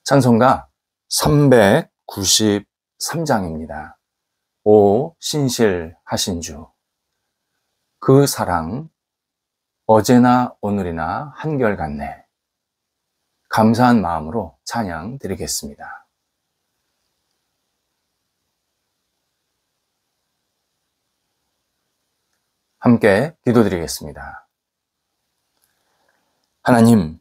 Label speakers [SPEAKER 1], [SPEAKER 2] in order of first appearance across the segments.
[SPEAKER 1] 찬송가 393장입니다. 오 신실하신 주, 그 사랑 어제나 오늘이나 한결같네. 감사한 마음으로 찬양 드리겠습니다. 함께 기도드리겠습니다. 하나님,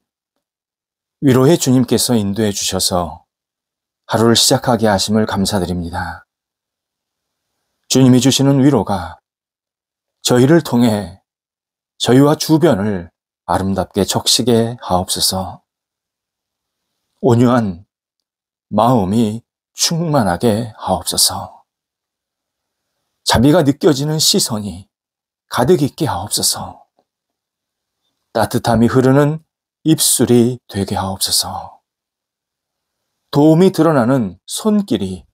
[SPEAKER 1] 위로의 주님께서 인도해 주셔서 하루를 시작하게 하심을 감사드립니다. 주님이 주시는 위로가 저희를 통해 저희와 주변을 아름답게 적시게 하옵소서. 온유한 마음이 충만하게 하옵소서. 자비가 느껴지는 시선이 가득 있게 하옵소서. 따뜻함이 흐르는 입술이 되게 하옵소서. 도움이 드러나는 손길이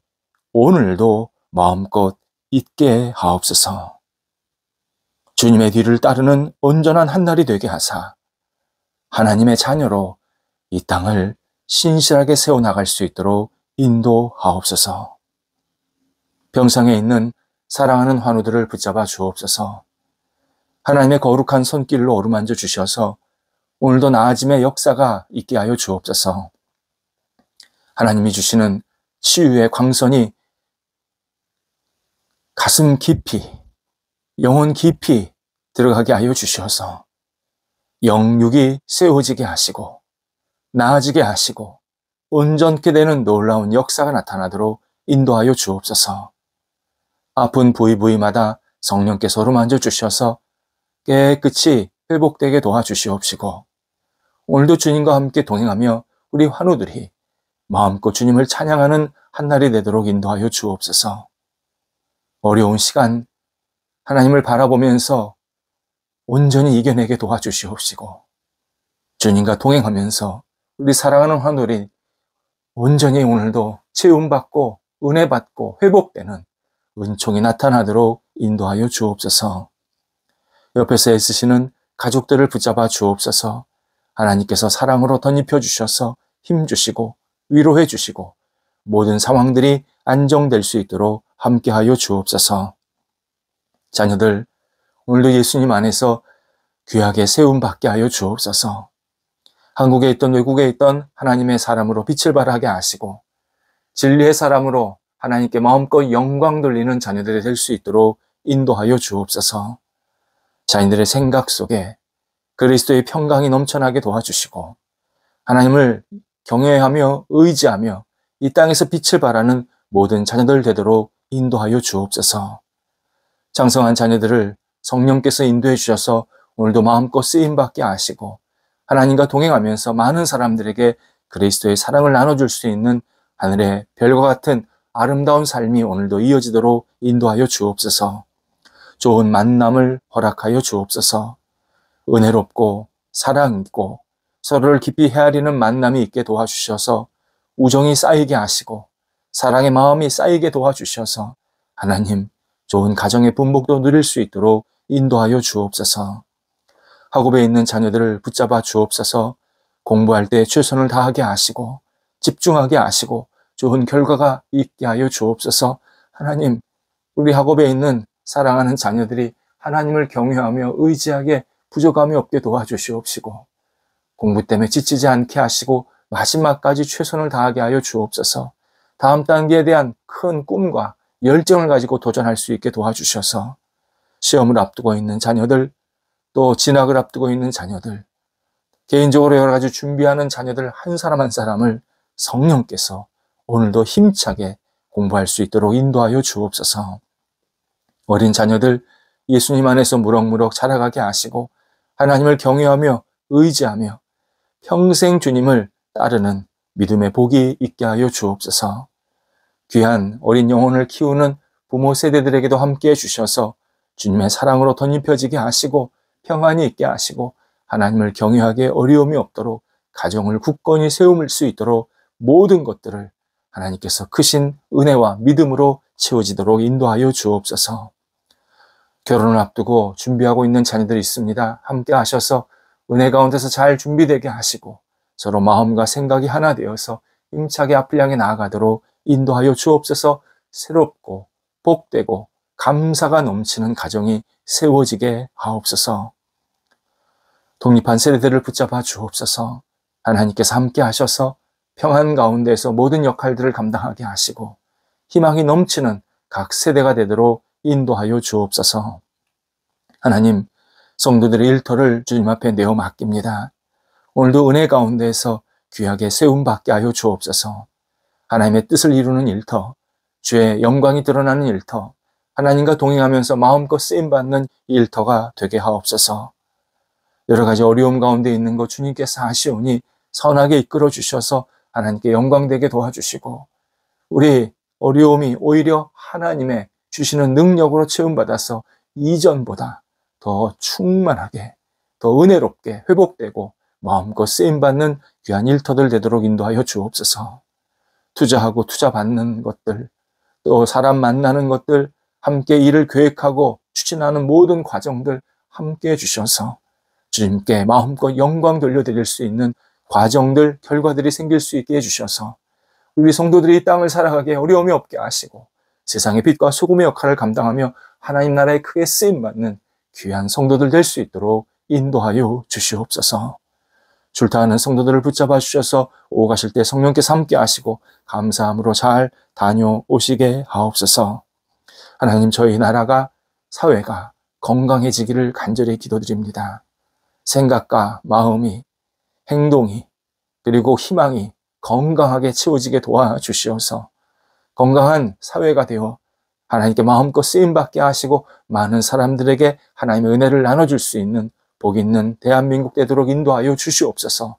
[SPEAKER 1] 오늘도 마음껏 있게 하옵소서. 주님의 뒤를 따르는 온전한 한 날이 되게 하사 하나님의 자녀로 이 땅을 신실하게 세워나갈 수 있도록 인도하옵소서. 병상에 있는 사랑하는 환우들을 붙잡아 주옵소서. 하나님의 거룩한 손길로 어루만져 주셔서 오늘도 나아짐의 역사가 있게 하여 주옵소서. 하나님이 주시는 치유의 광선이 가슴 깊이, 영혼 깊이 들어가게 하여 주셔서 영육이 세워지게 하시고 나아지게 하시고 온전케 되는 놀라운 역사가 나타나도록 인도하여 주옵소서. 아픈 부위마다 성령께서 어루만져 주셔서 깨끗이 회복되게 도와주시옵시고 오늘도 주님과 함께 동행하며 우리 환우들이 마음껏 주님을 찬양하는 한 날이 되도록 인도하여 주옵소서. 어려운 시간 하나님을 바라보면서 온전히 이겨내게 도와주시옵시고 주님과 동행하면서 우리 사랑하는 환우들이 온전히 오늘도 채움받고 은혜받고 회복되는 은총이 나타나도록 인도하여 주옵소서. 옆에서 애쓰시는 가족들을 붙잡아 주옵소서. 하나님께서 사랑으로 덧입혀 주셔서 힘주시고 위로해 주시고 모든 상황들이 안정될 수 있도록 함께하여 주옵소서. 자녀들 오늘도 예수님 안에서 귀하게 세움받게 하여 주옵소서. 한국에 있던 외국에 있던 하나님의 사람으로 빛을 발하게 하시고 진리의 사람으로 하나님께 마음껏 영광 돌리는 자녀들이 될 수 있도록 인도하여 주옵소서. 자녀들의 생각 속에 그리스도의 평강이 넘쳐나게 도와주시고 하나님을 경외하며 의지하며 이 땅에서 빛을 발하는 모든 자녀들 되도록 인도하여 주옵소서. 장성한 자녀들을 성령께서 인도해 주셔서 오늘도 마음껏 쓰임받게 하시고 하나님과 동행하면서 많은 사람들에게 그리스도의 사랑을 나눠줄 수 있는 하늘의 별과 같은 아름다운 삶이 오늘도 이어지도록 인도하여 주옵소서. 좋은 만남을 허락하여 주옵소서. 은혜롭고 사랑 있고 서로를 깊이 헤아리는 만남이 있게 도와주셔서 우정이 쌓이게 하시고 사랑의 마음이 쌓이게 도와주셔서 하나님 좋은 가정의 분복도 누릴 수 있도록 인도하여 주옵소서. 학업에 있는 자녀들을 붙잡아 주옵소서. 공부할 때 최선을 다하게 하시고 집중하게 하시고 좋은 결과가 있게 하여 주옵소서. 하나님 우리 학업에 있는 사랑하는 자녀들이 하나님을 경외하며 의지하게 부족함이 없게 도와주시옵시고 공부 때문에 지치지 않게 하시고 마지막까지 최선을 다하게 하여 주옵소서. 다음 단계에 대한 큰 꿈과 열정을 가지고 도전할 수 있게 도와주셔서 시험을 앞두고 있는 자녀들 또 진학을 앞두고 있는 자녀들 개인적으로 여러 가지 준비하는 자녀들 한 사람 한 사람을 성령께서 오늘도 힘차게 공부할 수 있도록 인도하여 주옵소서. 어린 자녀들 예수님 안에서 무럭무럭 자라가게 하시고 하나님을 경외하며 의지하며 평생 주님을 따르는 믿음의 복이 있게 하여 주옵소서. 귀한 어린 영혼을 키우는 부모 세대들에게도 함께해 주셔서 주님의 사랑으로 덧입혀지게 하시고 평안이 있게 하시고 하나님을 경외하게 어려움이 없도록 가정을 굳건히 세울 수 있도록 모든 것들을 하나님께서 크신 은혜와 믿음으로 채워지도록 인도하여 주옵소서. 결혼을 앞두고 준비하고 있는 자녀들이 있습니다. 함께 하셔서 은혜 가운데서 잘 준비되게 하시고 서로 마음과 생각이 하나 되어서 힘차게 앞을 향해 나아가도록 인도하여 주옵소서. 새롭고 복되고 감사가 넘치는 가정이 세워지게 하옵소서. 독립한 세대들을 붙잡아 주옵소서. 하나님께서 함께 하셔서 평안 가운데서 모든 역할들을 감당하게 하시고 희망이 넘치는 각 세대가 되도록 인도하여 주옵소서. 하나님, 성도들의 일터를 주님 앞에 내어 맡깁니다. 오늘도 은혜 가운데에서 귀하게 세움받게 하여 주옵소서. 하나님의 뜻을 이루는 일터, 주의 영광이 드러나는 일터, 하나님과 동행하면서 마음껏 쓰임받는 일터가 되게 하옵소서. 여러 가지 어려움 가운데 있는 것 주님께서 아시오니 선하게 이끌어 주셔서 하나님께 영광되게 도와주시고 우리 어려움이 오히려 하나님의 주시는 능력으로 채움받아서 이전보다 더 충만하게, 더 은혜롭게 회복되고 마음껏 쓰임받는 귀한 일터들 되도록 인도하여 주옵소서. 투자하고 투자받는 것들, 또 사람 만나는 것들, 함께 일을 계획하고 추진하는 모든 과정들 함께 해주셔서 주님께 마음껏 영광 돌려드릴 수 있는 과정들, 결과들이 생길 수 있게 해주셔서 우리 성도들이 이 땅을 살아가게 어려움이 없게 하시고 세상의 빛과 소금의 역할을 감당하며 하나님 나라에 크게 쓰임받는 귀한 성도들 될 수 있도록 인도하여 주시옵소서. 출타하는 성도들을 붙잡아 주셔서 오고 가실 때 성령께서 함께 하시고 감사함으로 잘 다녀오시게 하옵소서. 하나님, 저희 나라가, 사회가 건강해지기를 간절히 기도드립니다. 생각과 마음이, 행동이, 그리고 희망이 건강하게 채워지게 도와주시어서 건강한 사회가 되어 하나님께 마음껏 쓰임받게 하시고 많은 사람들에게 하나님의 은혜를 나눠줄 수 있는 복 있는 대한민국 되도록 인도하여 주시옵소서.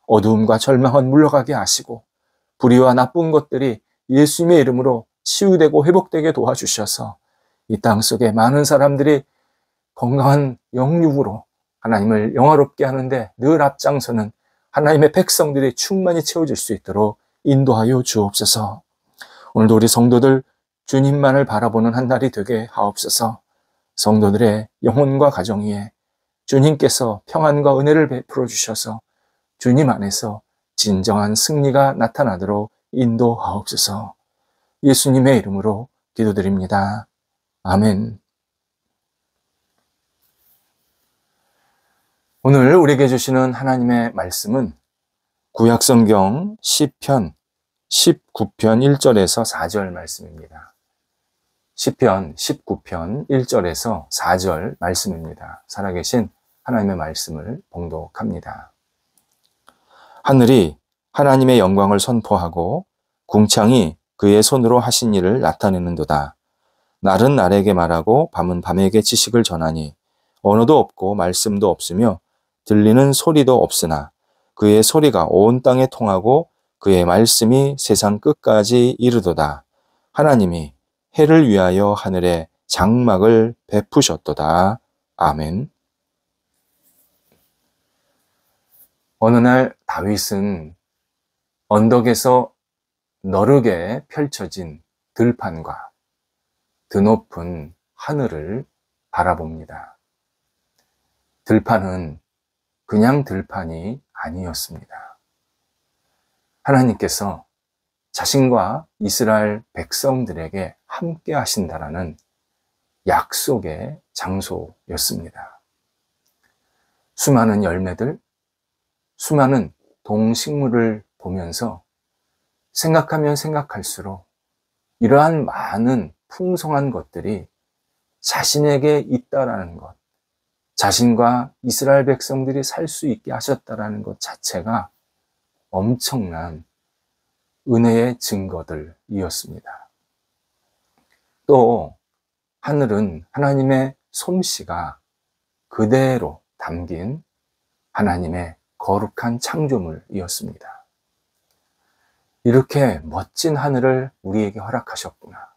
[SPEAKER 1] 어두움과 절망은 물러가게 하시고 불의와 나쁜 것들이 예수님의 이름으로 치유되고 회복되게 도와주셔서 이 땅 속에 많은 사람들이 건강한 영육으로 하나님을 영화롭게 하는데 늘 앞장서는 하나님의 백성들이 충만히 채워질 수 있도록 인도하여 주옵소서. 오늘도 우리 성도들 주님만을 바라보는 한 날이 되게 하옵소서. 성도들의 영혼과 가정 위에 주님께서 평안과 은혜를 베풀어 주셔서 주님 안에서 진정한 승리가 나타나도록 인도하옵소서. 예수님의 이름으로 기도드립니다. 아멘. 오늘 우리에게 주시는 하나님의 말씀은 구약성경 시편 19편 1절에서 4절 말씀입니다. 시편 19편 1절에서 4절 말씀입니다. 살아계신 하나님의 말씀을 봉독합니다. 하늘이 하나님의 영광을 선포하고 궁창이 그의 손으로 하신 일을 나타내는도다. 날은 날에게 말하고 밤은 밤에게 지식을 전하니 언어도 없고 말씀도 없으며 들리는 소리도 없으나 그의 소리가 온 땅에 통하고 그의 말씀이 세상 끝까지 이르도다. 하나님이 해를 위하여 하늘에 장막을 베푸셨도다. 아멘. 어느 날 다윗은 언덕에서 너르게 펼쳐진 들판과 드높은 하늘을 바라봅니다. 들판은 그냥 들판이 아니었습니다. 하나님께서 자신과 이스라엘 백성들에게 함께 하신다라는 약속의 장소였습니다. 수많은 열매들, 수많은 동식물을 보면서 생각하면 생각할수록 이러한 많은 풍성한 것들이 자신에게 있다라는 것, 자신과 이스라엘 백성들이 살 수 있게 하셨다라는 것 자체가 엄청난 은혜의 증거들이었습니다. 또 하늘은 하나님의 솜씨가 그대로 담긴 하나님의 거룩한 창조물이었습니다. 이렇게 멋진 하늘을 우리에게 허락하셨구나.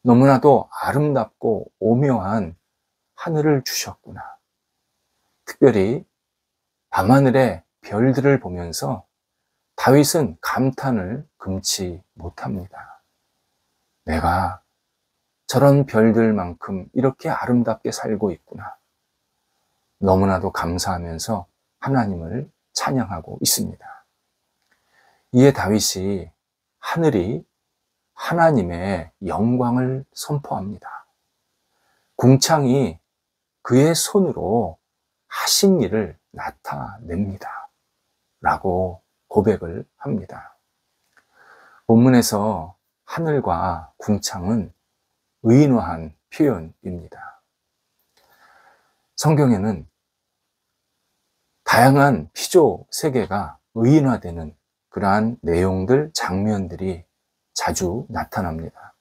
[SPEAKER 1] 너무나도 아름답고 오묘한 하늘을 주셨구나. 특별히 밤하늘의 별들을 보면서 다윗은 감탄을 금치 못합니다. 내가 저런 별들만큼 이렇게 아름답게 살고 있구나. 너무나도 감사하면서 하나님을 찬양하고 있습니다. 이에 다윗이 하늘이 하나님의 영광을 선포합니다. 궁창이 그의 손으로 하신 일을 나타냅니다. 라고 고백을 합니다. 본문에서 하늘과 궁창은 의인화한 표현입니다. 성경에는 다양한 피조 세계가 의인화되는 그러한 내용들, 장면들이 자주 나타납니다.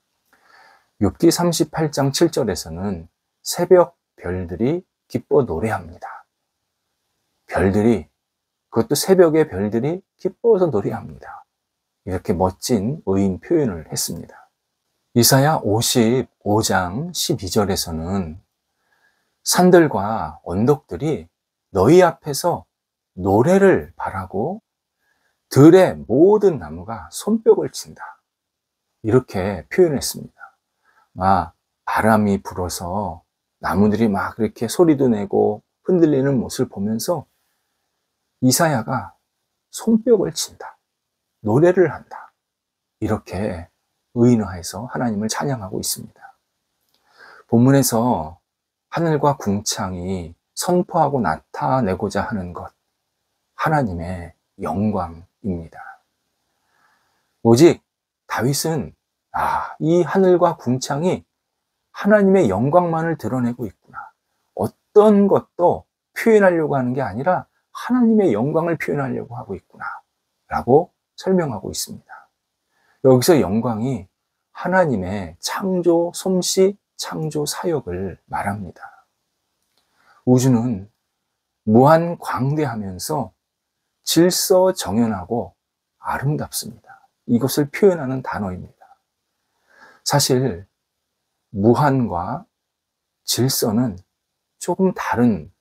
[SPEAKER 1] 욥기 38장 7절에서는 새벽 별들이 기뻐 노래합니다. 별들이, 그것도 새벽의 별들이 기뻐서 노래합니다. 이렇게 멋진 의인 표현을 했습니다. 이사야 55장 12절에서는 산들과 언덕들이 너희 앞에서 노래를 바라고 들의 모든 나무가 손뼉을 친다. 이렇게 표현했습니다. 바람이 불어서 나무들이 막 이렇게 소리도 내고 흔들리는 모습을 보면서 이사야가 손뼉을 친다. 노래를 한다. 이렇게 의인화해서 하나님을 찬양하고 있습니다. 본문에서 하늘과 궁창이 선포하고 나타내고자 하는 것, 하나님의 영광입니다. 오직 다윗은 이 하늘과 궁창이 하나님의 영광만을 드러내고 있구나. 어떤 것도 표현하려고 하는 게 아니라 하나님의 영광을 표현하려고 하고 있구나. 라고 설명하고 있습니다. 여기서 영광이 하나님의 창조 솜씨, 창조 사역을 말합니다. 우주는 무한 광대하면서 질서정연하고 아름답습니다. 이것을 표현하는 단어입니다. 사실 무한과 질서는 조금 다른,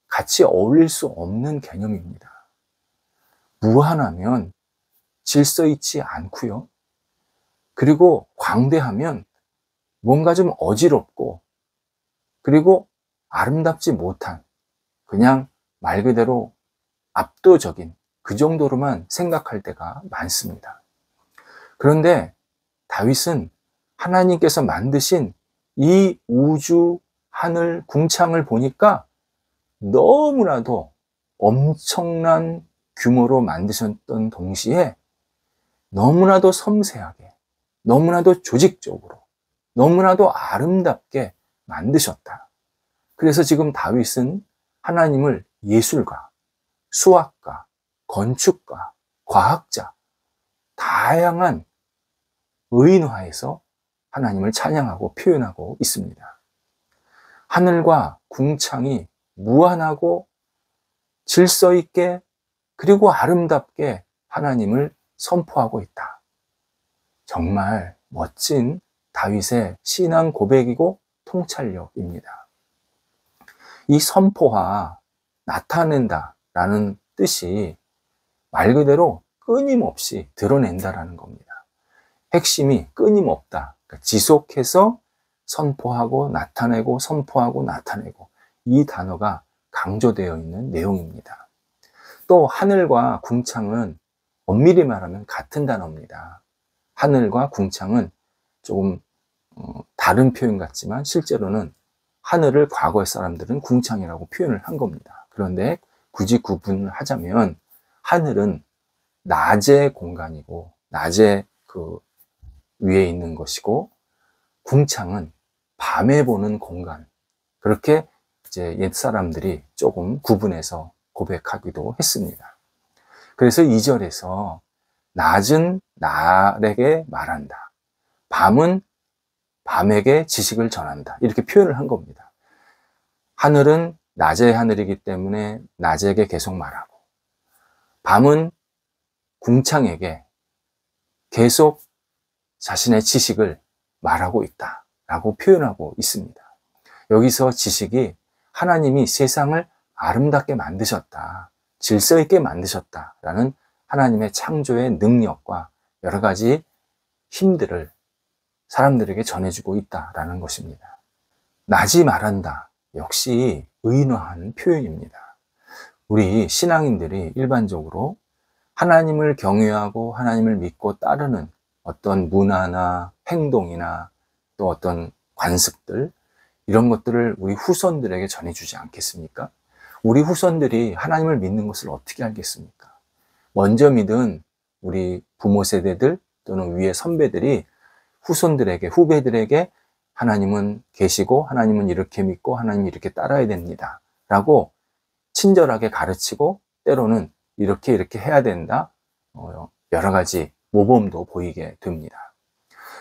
[SPEAKER 1] 같이 어울릴 수 없는 개념입니다. 무한하면 질서 있지 않고요. 그리고 광대하면 뭔가 좀 어지럽고, 그리고 아름답지 못한, 그냥 말 그대로 압도적인 그 정도로만 생각할 때가 많습니다. 그런데 다윗은 하나님께서 만드신 이 우주, 하늘, 궁창을 보니까 너무나도 엄청난 규모로 만드셨던 동시에 너무나도 섬세하게, 너무나도 조직적으로, 너무나도 아름답게 만드셨다. 그래서 지금 다윗은 하나님을 예술가, 수학가, 건축가, 과학자, 다양한 의인화해서 하나님을 찬양하고 표현하고 있습니다. 하늘과 궁창이 무한하고 질서 있게 그리고 아름답게 하나님을 선포하고 있다. 정말 멋진 다윗의 신앙 고백이고 통찰력입니다. 이 선포와 나타낸다라는 뜻이 말 그대로 끊임없이 드러낸다라는 겁니다. 핵심이 끊임없다. 그러니까 지속해서 선포하고 나타내고 선포하고 나타내고, 이 단어가 강조되어 있는 내용입니다. 또 하늘과 궁창은 엄밀히 말하면 같은 단어입니다. 하늘과 궁창은 조금 다른 표현 같지만 실제로는 하늘을 과거의 사람들은 궁창이라고 표현을 한 겁니다. 그런데 굳이 구분을 하자면 하늘은 낮의 공간이고 낮의 그 위에 있는 것이고, 궁창은 밤에 보는 공간. 그렇게 이제 옛 사람들이 조금 구분해서 고백하기도 했습니다. 그래서 2절에서 낮은 날에게 말한다. 밤은 밤에게 지식을 전한다. 이렇게 표현을 한 겁니다. 하늘은 낮의 하늘이기 때문에 낮에게 계속 말하고, 밤은 궁창에게 계속 자신의 지식을 말하고 있다 라고 표현하고 있습니다. 여기서 지식이 하나님이 세상을 아름답게 만드셨다, 질서 있게 만드셨다 라는 하나님의 창조의 능력과 여러 가지 힘들을 사람들에게 전해주고 있다라는 것입니다. 낮이 말한다 역시 의인화하는 표현입니다. 우리 신앙인들이 일반적으로 하나님을 경외하고 하나님을 믿고 따르는 어떤 문화나 행동이나 또 어떤 관습들, 이런 것들을 우리 후손들에게 전해주지 않겠습니까? 우리 후손들이 하나님을 믿는 것을 어떻게 알겠습니까? 먼저 믿은 우리 부모 세대들 또는 위의 선배들이 후손들에게, 후배들에게 하나님은 계시고 하나님은 이렇게 믿고 하나님 이렇게 따라야 됩니다 라고 친절하게 가르치고, 때로는 이렇게 해야 된다, 여러 가지 모범도 보이게 됩니다.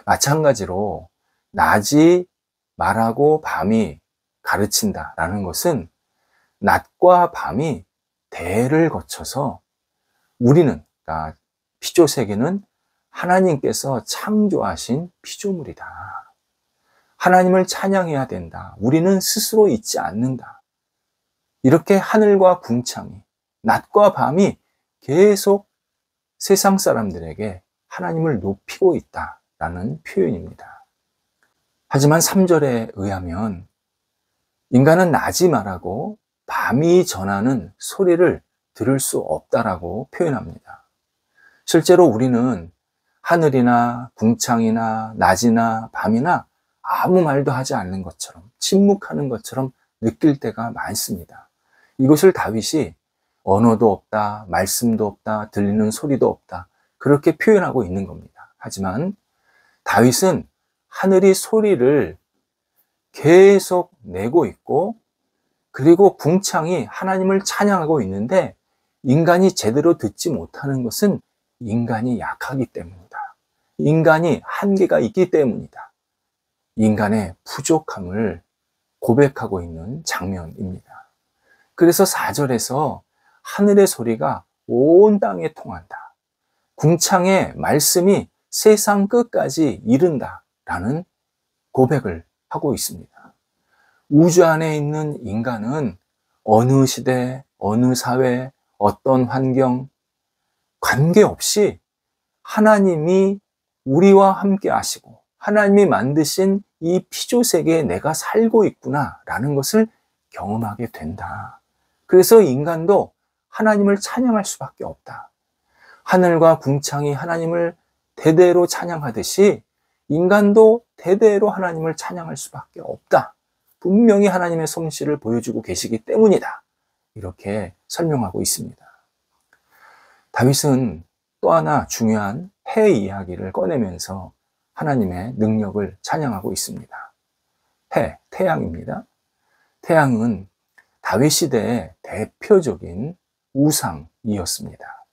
[SPEAKER 1] 마찬가지로 낮이 말하고 밤이 가르친다라는 것은 낮과 밤이 대를 거쳐서 우리는, 그러니까 피조세계는 하나님께서 창조하신 피조물이다. 하나님을 찬양해야 된다. 우리는 스스로 있지 않는다. 이렇게 하늘과 궁창이, 낮과 밤이 계속 세상 사람들에게 하나님을 높이고 있다라는 표현입니다. 하지만 3절에 의하면 인간은 낮이 말하고 밤이 전하는 소리를 들을 수 없다라고 표현합니다. 실제로 우리는 하늘이나 궁창이나 낮이나 밤이나 아무 말도 하지 않는 것처럼, 침묵하는 것처럼 느낄 때가 많습니다. 이것을 다윗이 언어도 없다, 말씀도 없다, 들리는 소리도 없다, 그렇게 표현하고 있는 겁니다. 하지만 다윗은 하늘이 소리를 계속 내고 있고, 그리고 궁창이 하나님을 찬양하고 있는데 인간이 제대로 듣지 못하는 것은 인간이 약하기 때문이다. 인간이 한계가 있기 때문이다. 인간의 부족함을 고백하고 있는 장면입니다. 그래서 4절에서 하늘의 소리가 온 땅에 통한다, 궁창의 말씀이 세상 끝까지 이른다 라는 고백을 하고 있습니다. 우주 안에 있는 인간은 어느 시대, 어느 사회, 어떤 환경 관계없이 하나님이 우리와 함께 하시고 하나님이 만드신 이 피조세계에 내가 살고 있구나 라는 것을 경험하게 된다. 그래서 인간도 하나님을 찬양할 수밖에 없다. 하늘과 궁창이 하나님을 대대로 찬양하듯이 인간도 대대로 하나님을 찬양할 수밖에 없다. 분명히 하나님의 솜씨를 보여주고 계시기 때문이다. 이렇게 설명하고 있습니다. 다윗은 또 하나 중요한 해 이야기를 꺼내면서 하나님의 능력을 찬양하고 있습니다. 해, 태양입니다. 태양은 다윗 시대의 대표적인 우상이었습니다.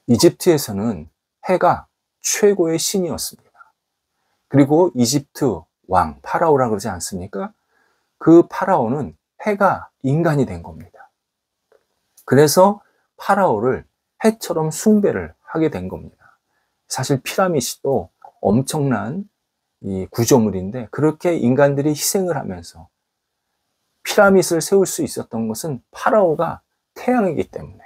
[SPEAKER 1] 이집트에서는 해가 최고의 신이었습니다. 그리고 이집트 왕, 파라오라고 그러지 않습니까? 그 파라오는 해가 인간이 된 겁니다. 그래서 파라오를 해처럼 숭배를 하게 된 겁니다. 사실 피라미드도 엄청난 이 구조물인데 그렇게 인간들이 희생을 하면서 피라미드를 세울 수 있었던 것은 파라오가 태양이기 때문에,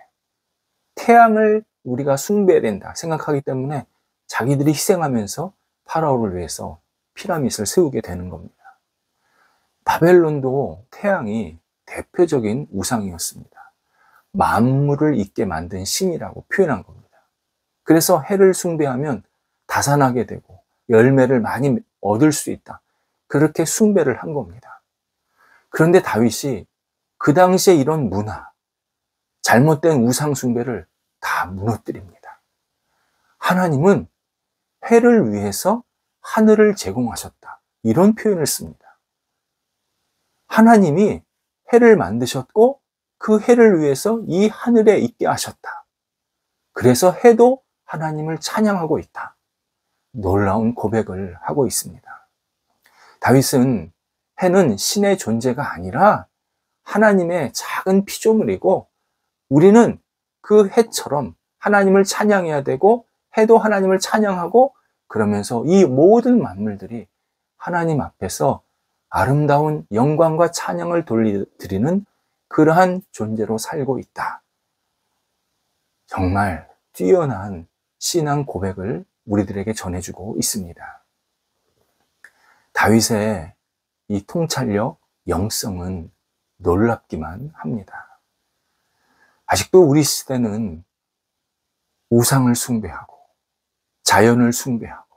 [SPEAKER 1] 태양을 우리가 숭배해야 된다 생각하기 때문에 자기들이 희생하면서 파라오를 위해서 피라미드를 세우게 되는 겁니다. 바벨론도 태양이 대표적인 우상이었습니다. 만물을 있게 만든 신이라고 표현한 겁니다. 그래서 해를 숭배하면 다산하게 되고 열매를 많이 얻을 수 있다, 그렇게 숭배를 한 겁니다. 그런데 다윗이 그 당시에 이런 문화, 잘못된 우상 숭배를 다 무너뜨립니다. 하나님은 해를 위해서 하늘을 제공하셨다, 이런 표현을 씁니다. 하나님이 해를 만드셨고 그 해를 위해서 이 하늘에 있게 하셨다. 그래서 해도 하나님을 찬양하고 있다. 놀라운 고백을 하고 있습니다. 다윗은 해는 신의 존재가 아니라 하나님의 작은 피조물이고, 우리는 그 해처럼 하나님을 찬양해야 되고 해도 하나님을 찬양하고, 그러면서 이 모든 만물들이 하나님 앞에서 아름다운 영광과 찬양을 드리는 그러한 존재로 살고 있다. 정말 뛰어난 신앙 고백을 우리들에게 전해주고 있습니다. 다윗의 이 통찰력, 영성은 놀랍기만 합니다. 아직도 우리 시대는 우상을 숭배하고 자연을 숭배하고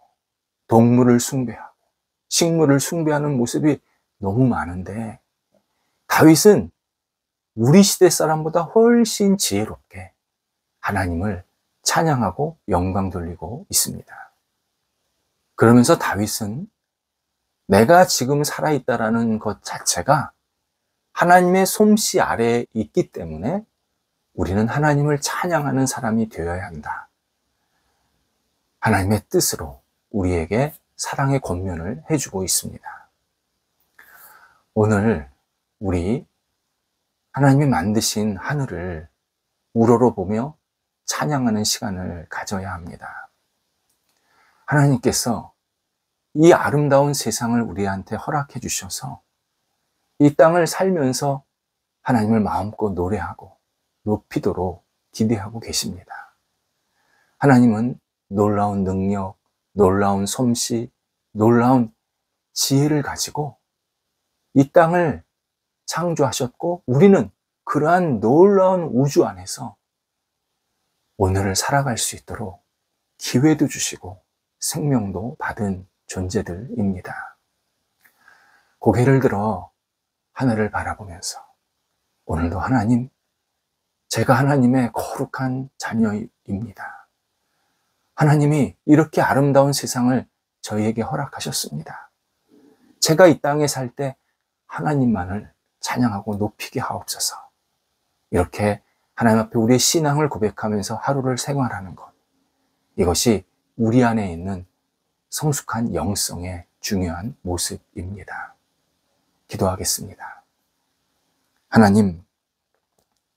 [SPEAKER 1] 동물을 숭배하고 식물을 숭배하는 모습이 너무 많은데, 다윗은 우리 시대 사람보다 훨씬 지혜롭게 하나님을 찬양하고 영광 돌리고 있습니다. 그러면서 다윗은 내가 지금 살아있다라는 것 자체가 하나님의 솜씨 아래에 있기 때문에 우리는 하나님을 찬양하는 사람이 되어야 한다. 하나님의 뜻으로 우리에게 사랑의 권면을 해주고 있습니다. 오늘 우리 하나님이 만드신 하늘을 우러러보며 찬양하는 시간을 가져야 합니다. 하나님께서 이 아름다운 세상을 우리한테 허락해 주셔서 이 땅을 살면서 하나님을 마음껏 노래하고 높이도록 기대하고 계십니다. 하나님은 놀라운 능력, 놀라운 솜씨, 놀라운 지혜를 가지고 이 땅을 창조하셨고, 우리는 그러한 놀라운 우주 안에서 오늘을 살아갈 수 있도록 기회도 주시고 생명도 받은 존재들입니다. 고개를 들어 하늘을 바라보면서 오늘도 하나님, 제가 하나님의 거룩한 자녀입니다. 하나님이 이렇게 아름다운 세상을 저희에게 허락하셨습니다. 제가 이 땅에 살 때 하나님만을 찬양하고 높이게 하옵소서. 이렇게 하나님 앞에 우리의 신앙을 고백하면서 하루를 생활하는 것, 이것이 우리 안에 있는 성숙한 영성의 중요한 모습입니다. 기도하겠습니다. 하나님,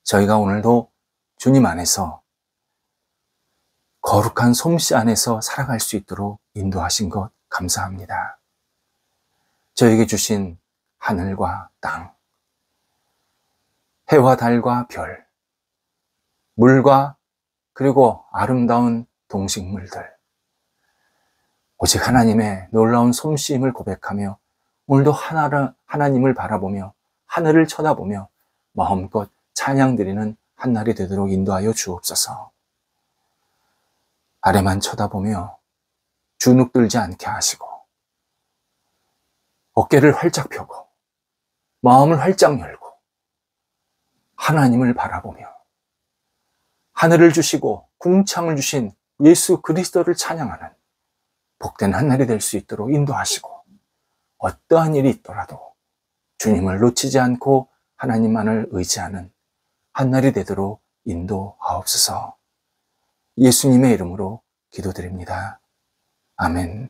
[SPEAKER 1] 저희가 오늘도 주님 안에서 거룩한 솜씨 안에서 살아갈 수 있도록 인도하신 것 감사합니다. 저에게 주신 하늘과 땅, 해와 달과 별, 물과 그리고 아름다운 동식물들, 오직 하나님의 놀라운 솜씨임을 고백하며 오늘도 하나님을 바라보며 하늘을 쳐다보며 마음껏 찬양드리는 한날이 되도록 인도하여 주옵소서. 아래만 쳐다보며 주눅 들지 않게 하시고 어깨를 활짝 펴고 마음을 활짝 열고 하나님을 바라보며 하늘을 주시고 궁창을 주신 예수 그리스도를 찬양하는 복된 한날이 될 수 있도록 인도하시고, 어떠한 일이 있더라도 주님을 놓치지 않고 하나님만을 의지하는 한날이 되도록 인도하옵소서. 예수님의 이름으로 기도드립니다. 아멘.